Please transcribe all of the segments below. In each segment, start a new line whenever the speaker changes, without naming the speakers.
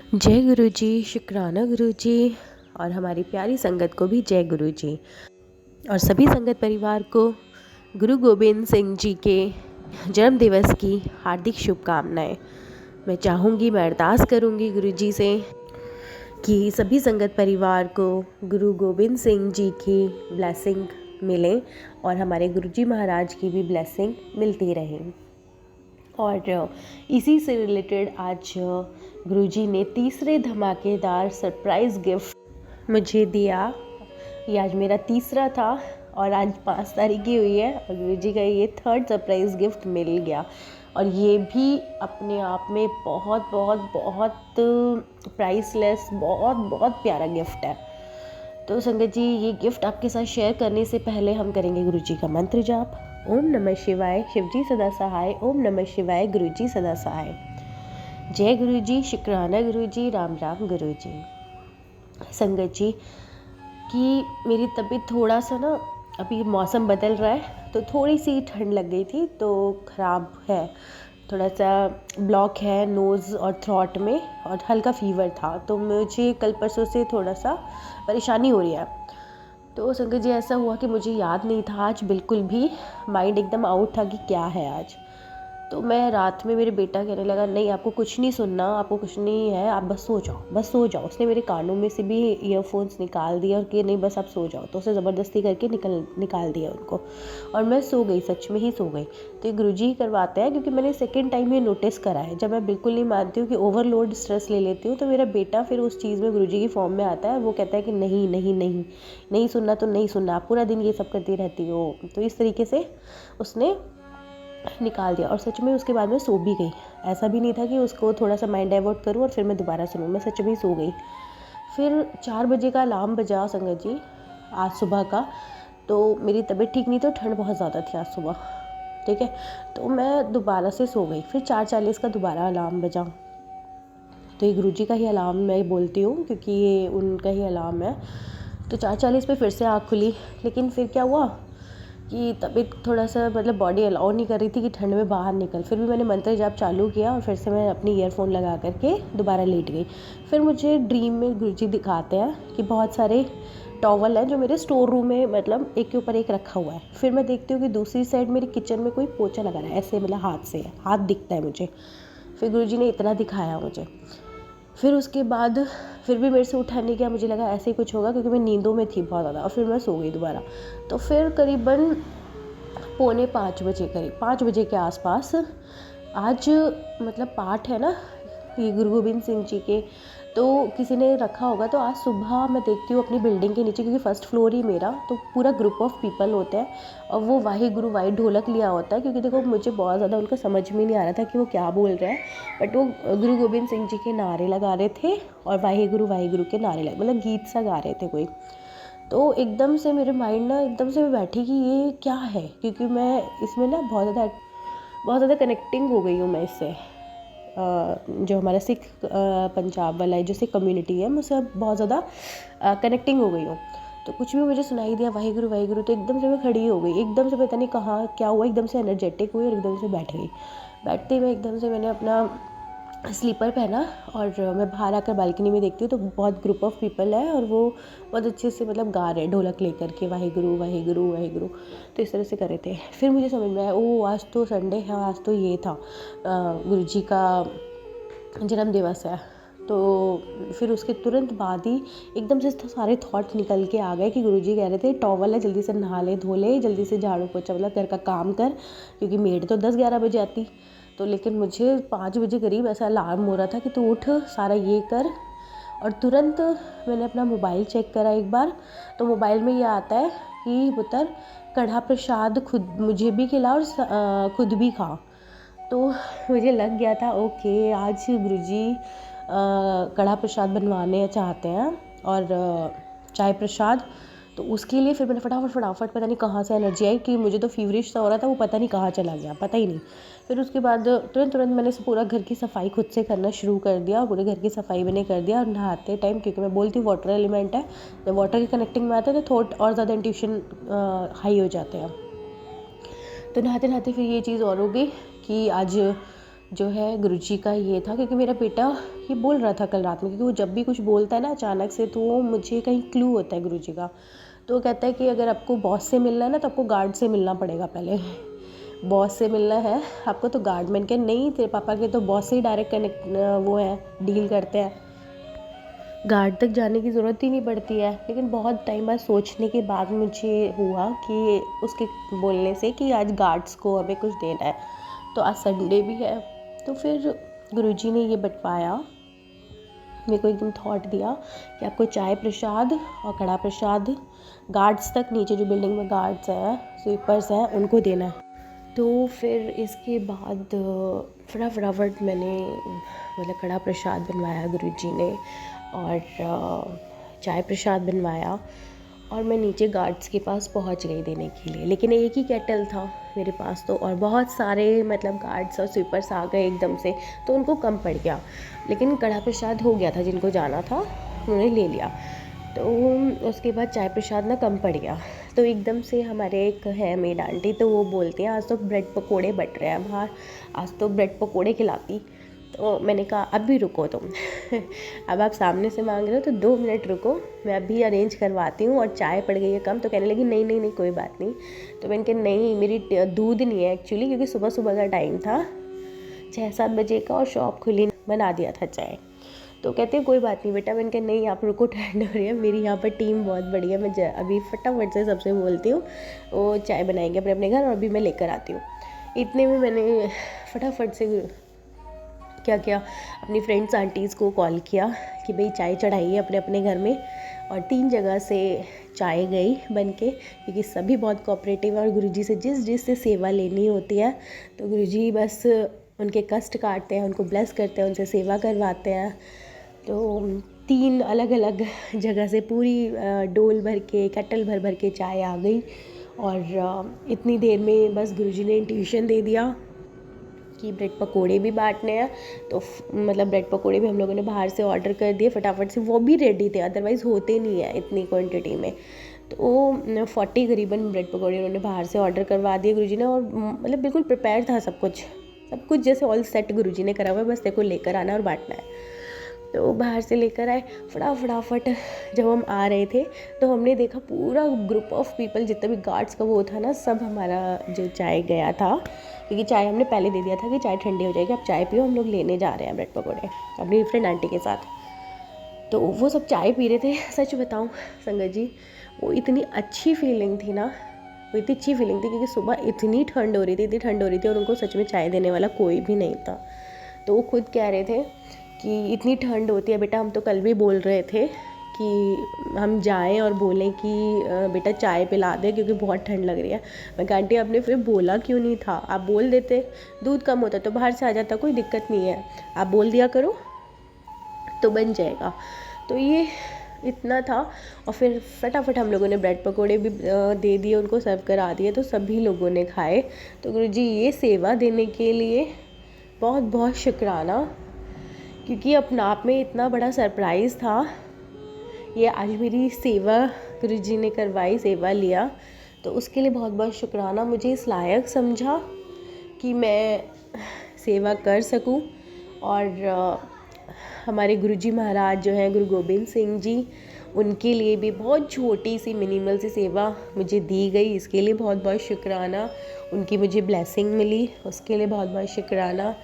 जय गुरु जी, शुक्राना गुरु जी। और हमारी प्यारी संगत को भी जय गुरु जी। और सभी संगत परिवार को गुरु गोबिंद सिंह जी के जन्म दिवस की हार्दिक शुभकामनाएं। मैं चाहूँगी, मैं अरदास करूँगी गुरु जी से कि सभी संगत परिवार को गुरु गोबिंद सिंह जी की ब्लेसिंग मिले और हमारे गुरु जी महाराज की भी ब्लेसिंग मिलती रहे। और इसी से रिलेटेड आज गुरुजी ने तीसरे धमाकेदार सरप्राइज़ गिफ्ट मुझे दिया। ये आज मेरा तीसरा था और आज 5 तारीख की हुई है और गुरुजी का ये थर्ड सरप्राइज़ गिफ्ट मिल गया। और ये भी अपने आप में बहुत बहुत बहुत प्राइसलेस, बहुत बहुत प्यारा गिफ्ट है। तो संगत जी, ये गिफ्ट आपके साथ शेयर करने से पहले हम करेंगे गुरुजी का मंत्र जाप। ओम नमः शिवाय, शिवजी सदा सहाय। ओम नमः शिवाय, गुरुजी सदा सहाय। जय गुरुजी, शुक्राना गुरुजी, राम राम गुरुजी। संगत जी कि मेरी तबीयत थोड़ा सा ना, अभी मौसम बदल रहा है तो थोड़ी सी ठंड लग गई थी, तो ख़राब है, थोड़ा सा ब्लॉक है नोज़ और थ्रॉट में और हल्का फीवर था। तो मुझे कल परसों से थोड़ा सा परेशानी हो रही है। तो संगत जी ऐसा हुआ कि मुझे याद नहीं था आज बिल्कुल भी, माइंड एकदम आउट था कि क्या है आज। तो मैं रात में, मेरे बेटा कहने लगा नहीं आपको कुछ नहीं सुनना, आपको कुछ नहीं है, आप बस सो जाओ, बस सो जाओ। उसने मेरे कानों में से भी ईयरफोन्स निकाल दिए और कि नहीं बस आप सो जाओ। तो उसे ज़बरदस्ती करके निकाल दिया उनको और मैं सो गई, सच में ही सो गई। तो ये गुरुजी ही करवाते हैं, क्योंकि मैंने सेकेंड टाइम ये नोटिस करा है। जब मैं बिल्कुल नहीं मानती हूँ कि ओवरलोड स्ट्रेस ले लेती हूँ, तो मेरा बेटा फिर उस चीज़ में गुरुजी की फॉर्म में आता है। वो कहता है कि नहीं नहीं नहीं नहीं सुनना तो नहीं सुनना, आप पूरा दिन ये सब करती रहती हो। तो इस तरीके से उसने निकाल दिया और सच में उसके बाद में सो भी गई। ऐसा भी नहीं था कि उसको थोड़ा सा माइंड डाइवर्ट करूँ और फिर मैं दोबारा सुनूँ, मैं सच में सो गई। फिर 4 बजे का अलार्म बजा संगत जी आज सुबह का। तो मेरी तबीयत ठीक नहीं, तो ठंड बहुत ज़्यादा थी आज सुबह, ठीक है। तो मैं दोबारा से सो गई। फिर 4:40 का दोबारा अलार्म बजा। तो ये गुरुजी का ही अलार्म मैं बोलती हूँ, क्योंकि ये उनका ही अलार्म है। तो 4:40 पे फिर से आँख खुली, लेकिन फिर क्या हुआ कि तबीयत थोड़ा सा, मतलब बॉडी अलाउ नहीं कर रही थी कि ठंड में बाहर निकल। फिर भी मैंने मंत्र जाप चालू किया और फिर से मैं अपनी ईयरफोन लगा करके दोबारा लेट गई। फिर मुझे ड्रीम में गुरुजी दिखाते हैं कि बहुत सारे टॉवल हैं जो मेरे स्टोर रूम में, मतलब एक के ऊपर एक रखा हुआ है। फिर मैं देखती हूँ कि दूसरी साइड मेरे किचन में कोई पोछा लगा रहा है, ऐसे मतलब हाथ से है, हाथ दिखता है मुझे। फिर गुरुजी ने इतना दिखाया मुझे। फिर उसके बाद फिर भी मेरे से उठा नहीं गया, मुझे लगा ऐसे ही कुछ होगा, क्योंकि मैं नींदों में थी बहुत ज़्यादा। और फिर मैं सो गई दोबारा। तो फिर करीबन 4:45 बजे, करीब 5 बजे के आसपास आज, मतलब पाठ है ना ये गुरु गोबिंद सिंह जी के, तो किसी ने रखा होगा। तो आज सुबह मैं देखती हूँ अपनी बिल्डिंग के नीचे, क्योंकि फर्स्ट फ्लोर ही मेरा, तो पूरा ग्रुप ऑफ पीपल होते हैं और वो वाहे गुरु वाहे ढोलक लिया होता है। क्योंकि देखो मुझे बहुत ज़्यादा उनका समझ में नहीं आ रहा था कि वो क्या बोल रहे हैं, बट वो गुरु गोबिंद सिंह जी के नारे लगा रहे थे और वाहे गुरु के नारे लगे, मतलब गीत सा गा रहे थे कोई। तो एकदम से मेरे माइंड ना, एकदम से मैं बैठी कि ये क्या है, क्योंकि मैं इसमें ना बहुत ज़्यादा कनेक्टिंग हो गई हूँ मैं इससे। जो हमारा सिख पंजाब वाला है, जो सिख कम्युनिटी है, मुझसे बहुत ज़्यादा कनेक्टिंग हो गई हूँ। तो कुछ भी मुझे सुनाई दिया वाहिगुरु, तो एकदम से मैं खड़ी हो गई। एकदम से पता नहीं कहाँ क्या हुआ, एकदम से एनर्जेटिक हुई और एकदम से बैठ गई। बैठते ही मैं एकदम से मैंने अपना स्लीपर पहना और मैं बाहर आकर बालकनी में देखती हूँ, तो बहुत ग्रुप ऑफ पीपल है और वो बहुत अच्छे से मतलब गा रहे हैं ढोलक लेकर के वाहिगुरु वाहिगुरु वाहिगुरु। तो इस तरह से कर रहे थे। फिर मुझे समझ में आया, ओह आज तो संडे है, आज तो ये था गुरुजी का जन्म दिवस है। तो फिर उसके तुरंत बाद ही एकदम से सारे थॉट निकल के आ गए कि गुरुजी कह रहे थे टॉवल है, जल्दी से नहा ले, धो ले, जल्दी से झाड़ू पोछा मतलब घर का काम कर, क्योंकि मेड तो 10-11 बजे आती। तो लेकिन मुझे 5 बजे करीब ऐसा अलार्म हो रहा था कि तू उठ, सारा ये कर। और तुरंत मैंने अपना मोबाइल चेक करा एक बार, तो मोबाइल में ये आता है कि पुत्र कढ़ा प्रसाद खुद मुझे भी खिला और खुद भी खा। तो मुझे लग गया था ओके आज गुरुजी कढ़ा प्रसाद बनवाने चाहते हैं और चाय प्रसाद। तो उसके लिए फिर मैंने फटाफट पता नहीं कहाँ से एनर्जी आई कि मुझे तो फीवरिश सा हो रहा था, वो पता नहीं कहाँ चला गया, पता ही नहीं। फिर उसके बाद तुरंत मैंने पूरा घर की सफाई खुद से करना शुरू कर दिया और पूरे घर की सफाई मैंने कर दिया। और नहाते टाइम, क्योंकि मैं बोलती हूँ वाटर एलिमेंट है, जब वाटर के कनेक्टिंग में आते हैं तो थॉट और ज़्यादा इंट्यूशन हाई हो जाते हैं। तो नहाते नहाते फिर ये चीज़ और हो गई कि आज जो है गुरुजी का ये था, क्योंकि मेरा बेटा ये बोल रहा था कल रात में, क्योंकि वो जब भी कुछ बोलता है ना अचानक से, तो वो मुझे कहीं क्लू होता है गुरुजी का। तो वो कहता है कि अगर आपको बॉस से मिलना है ना तो आपको गार्ड से मिलना पड़ेगा पहले। बॉस से मिलना है आपको तो गार्ड। मैंने कहा नहीं, तेरे पापा के तो बॉस से ही डायरेक्ट कनेक्ट वो है, डील करते हैं, गार्ड तक जाने की ज़रूरत ही नहीं पड़ती है। लेकिन बहुत टाइम बाद सोचने के बाद मुझे हुआ कि उसके बोलने से कि आज गार्ड्स को हमें कुछ देना है, तो आज संडे भी है। तो फिर गुरुजी ने ये बंटवाया, मेरे को एकदम थॉट दिया कि आपको चाय प्रसाद और कड़ा प्रसाद गार्ड्स तक, नीचे जो बिल्डिंग में गार्ड्स हैं, स्वीपर्स हैं, उनको देना है। तो फिर इसके बाद फटाफट मैंने मतलब कड़ा प्रसाद बनवाया गुरुजी ने, और चाय प्रसाद बनवाया, और मैं नीचे गार्ड्स के पास पहुंच गई देने के लिए। लेकिन एक ही केटल था मेरे पास तो, और बहुत सारे मतलब गार्ड्स और स्वीपर्स आ गए एकदम से, तो उनको कम पड़ गया। लेकिन कड़ा प्रसाद हो गया था, जिनको जाना था उन्होंने ले लिया। तो उसके बाद चाय प्रसाद ना कम पड़ गया। तो एकदम से हमारे एक है मेड आंटी, तो वो बोलती हैं आज तो ब्रेड पकोड़े बट रहे हैं बाहर, आज तो ब्रेड पकोड़े खिलाती। तो मैंने कहा अभी रुको तुम अब आप सामने से मांग रहे हो तो 2 मिनट रुको, मैं अभी अरेंज करवाती हूँ। और चाय पड़ गई है कम, तो कहने लगी नहीं नहीं नहीं कोई बात नहीं। तो मैंने कहा नहीं, मेरी दूध नहीं है एक्चुअली, क्योंकि सुबह सुबह का टाइम था, 6-7 बजे का, और शॉप खुली, बना दिया था चाय। तो कहते हैं कोई बात नहीं बेटा। मैंने कहा नहीं आप रुको, ठंड हो रही है, मेरी यहाँ पर टीम बहुत बड़ी है, मैं अभी फटाफट से सबसे बोलती हूँ, वो चाय बनाएंगे अपने अपने घर, और अभी मैं लेकर आती हूँ। इतने में मैंने फटाफट से क्या किया, अपनी फ्रेंड्स आंटीज़ को कॉल किया कि भाई चाय चढ़ाइए अपने अपने घर में। और 3 जगह से चाय गई बन के, क्योंकि सभी बहुत कोऑपरेटिव है, और गुरुजी से जिस से सेवा लेनी होती है तो गुरुजी बस उनके कष्ट काटते हैं, उनको ब्लेस करते हैं, उनसे सेवा करवाते हैं। तो 3 अलग अलग जगह से पूरी डोल भर के, कटल भर भर के चाय आ गई। और इतनी देर में बस गुरुजी ने इंट्यूशन दे दिया कि ब्रेड पकोड़े भी बांटने हैं। तो मतलब ब्रेड पकोड़े भी हम लोगों ने बाहर से ऑर्डर कर दिए फटाफट से, वो भी रेडी थे, अदरवाइज़ होते नहीं है इतनी क्वांटिटी में। तो 40 करीबन ब्रेड पकोड़े उन्होंने बाहर से ऑर्डर करवा दिए गुरुजी ने, और मतलब बिल्कुल प्रिपेयर था सब कुछ जैसे ऑल सेट गुरुजी ने करा हुआ है, बस तेरे को लेकर आना और बांटना है। तो बाहर से लेकर आए फटाफट। जब हम आ रहे थे तो हमने देखा पूरा ग्रुप ऑफ पीपल, जितना भी गार्ड्स का वो था ना, सब हमारा जो चाय गया था, क्योंकि चाय हमने पहले दे दिया था कि चाय ठंडी हो जाएगी, आप चाय पियो, हम लोग लेने जा रहे हैं ब्रेड पकौड़े अपनी फ्रेंड आंटी के साथ। तो वो सब चाय पी रहे थे। सच बताऊँ संगत जी, वो इतनी अच्छी फीलिंग थी ना, वो इतनी अच्छी फीलिंग थी, क्योंकि सुबह इतनी ठंड हो रही थी, और उनको सच में चाय देने वाला कोई भी नहीं था। तो वो खुद कह रहे थे कि इतनी ठंड होती है बेटा, हम तो कल भी बोल रहे थे कि हम जाएं और बोलें कि बेटा चाय पिला दे, क्योंकि बहुत ठंड लग रही है। मैं कहा आंटी आपने फिर बोला क्यों नहीं था, आप बोल देते, दूध कम होता तो बाहर से आ जाता, कोई दिक्कत नहीं है, आप बोल दिया करो तो बन जाएगा। तो ये इतना था। और फिर फटाफट हम लोगों ने ब्रेड पकोड़े भी दे दिए, उनको सर्व करा दिए, तो सभी लोगों ने खाए। तो गुरुजी ये सेवा देने के लिए बहुत बहुत शुक्राना, क्योंकि अपने आप में इतना बड़ा सरप्राइज़ था। ये आज मेरी सेवा गुरुजी ने करवाई, सेवा लिया, तो उसके लिए बहुत बहुत शुक्राना। मुझे इस लायक समझा कि मैं सेवा कर सकूं। और हमारे गुरुजी महाराज जो हैं गुरु गोबिंद सिंह जी, उनके लिए भी बहुत छोटी सी मिनिमल सी सेवा मुझे दी गई, इसके लिए बहुत बहुत शुक्राना। उनकी मुझे ब्लेसिंग मिली, उसके लिए बहुत बहुत शुक्राना।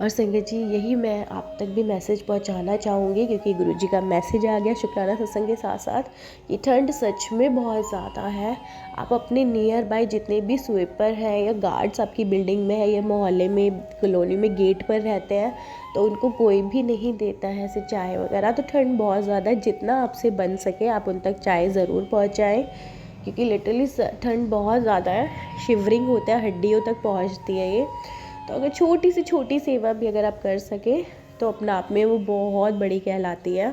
और संगत जी, यही मैं आप तक भी मैसेज पहुंचाना चाहूँगी, क्योंकि गुरुजी का मैसेज आ गया शुक्राना सत्संग के साथ साथ। ये ठंड सच में बहुत ज़्यादा है। आप अपने नियर बाय जितने भी स्वीपर हैं या गार्ड्स आपकी बिल्डिंग में है या मोहल्ले में, कॉलोनी में गेट पर रहते हैं, तो उनको कोई भी नहीं देता है ऐसे चाय वगैरह। तो ठंड बहुत ज़्यादा है, जितना आपसे बन सके आप उन तक चाय ज़रूर पहुँचाएँ, क्योंकि लिटरली ठंड बहुत ज़्यादा है, शिवरिंग होता है, हड्डियों तक पहुँचती है ये। तो अगर छोटी से छोटी सेवा भी अगर आप कर सकें तो अपने आप में वो बहुत बड़ी कहलाती है।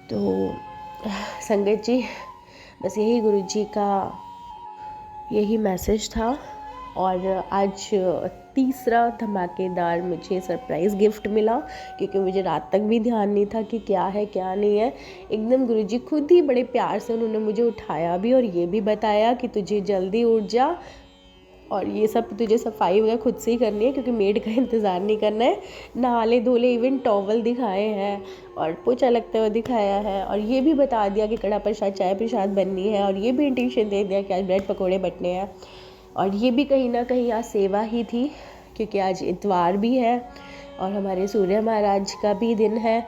तो संगत जी, बस यही गुरुजी का यही मैसेज था। और आज तीसरा धमाकेदार मुझे सरप्राइज़ गिफ्ट मिला, क्योंकि मुझे रात तक भी ध्यान नहीं था कि क्या है क्या नहीं है। एकदम गुरुजी खुद ही बड़े प्यार से उन्होंने मुझे उठाया भी, और ये भी बताया कि तुझे जल्दी उठ जा और ये सब तुझे सफाई वगैरह खुद से ही करनी है, क्योंकि मेड का इंतज़ार नहीं करना है। नहाले धोले, इवन टॉवल दिखाए हैं और पोछा लगते हुए दिखाया है, और ये भी बता दिया कि कड़ा प्रसाद चाय प्रसाद बननी है, और ये भी इंटीमेशन दे दिया कि आज ब्रेड पकौड़े बटने हैं। और ये भी कहीं ना कहीं आज सेवा ही थी, क्योंकि आज इतवार भी है और हमारे सूर्य महाराज का भी दिन है।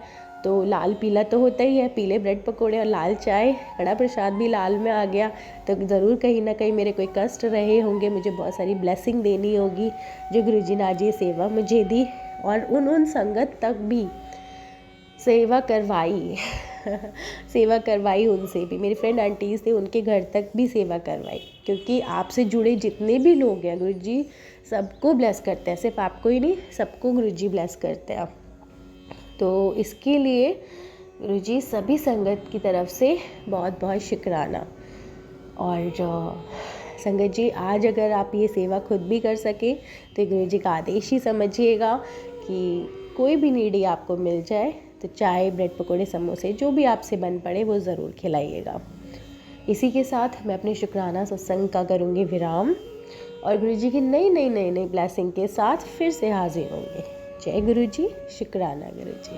तो लाल पीला तो होता ही है, पीले ब्रेड पकोड़े और लाल चाय, कड़ा प्रसाद भी लाल में आ गया। तो ज़रूर कहीं ना कहीं मेरे कोई कष्ट रहे होंगे, मुझे बहुत सारी ब्लेसिंग देनी होगी जो गुरुजी ने आज ये सेवा मुझे दी। और उन संगत तक भी सेवा करवाई सेवा करवाई उनसे भी, मेरी फ्रेंड आंटीज़ थे, उनके घर तक भी सेवा करवाई, क्योंकि आपसे जुड़े जितने भी लोग हैं गुरुजी सबको ब्लेस करते हैं, सिर्फ आपको ही नहीं, सबको गुरुजी ब्लेस करते हैं। तो इसके लिए गुरुजी सभी संगत की तरफ से बहुत बहुत शुक्राना। और संगत जी, आज अगर आप ये सेवा खुद भी कर सके तो गुरुजी का आदेश ही समझिएगा कि कोई भी नीडी आपको मिल जाए तो चाय, ब्रेड पकोड़े, समोसे, जो भी आपसे बन पड़े वो ज़रूर खिलाइएगा। इसी के साथ मैं अपने शुक्राना सत्संग का करूँगी विराम, और गुरुजी की नई ब्लेसिंग के साथ फिर से हाजिर होंगे। जय गुरुजी, शुक्राना गुरुजी।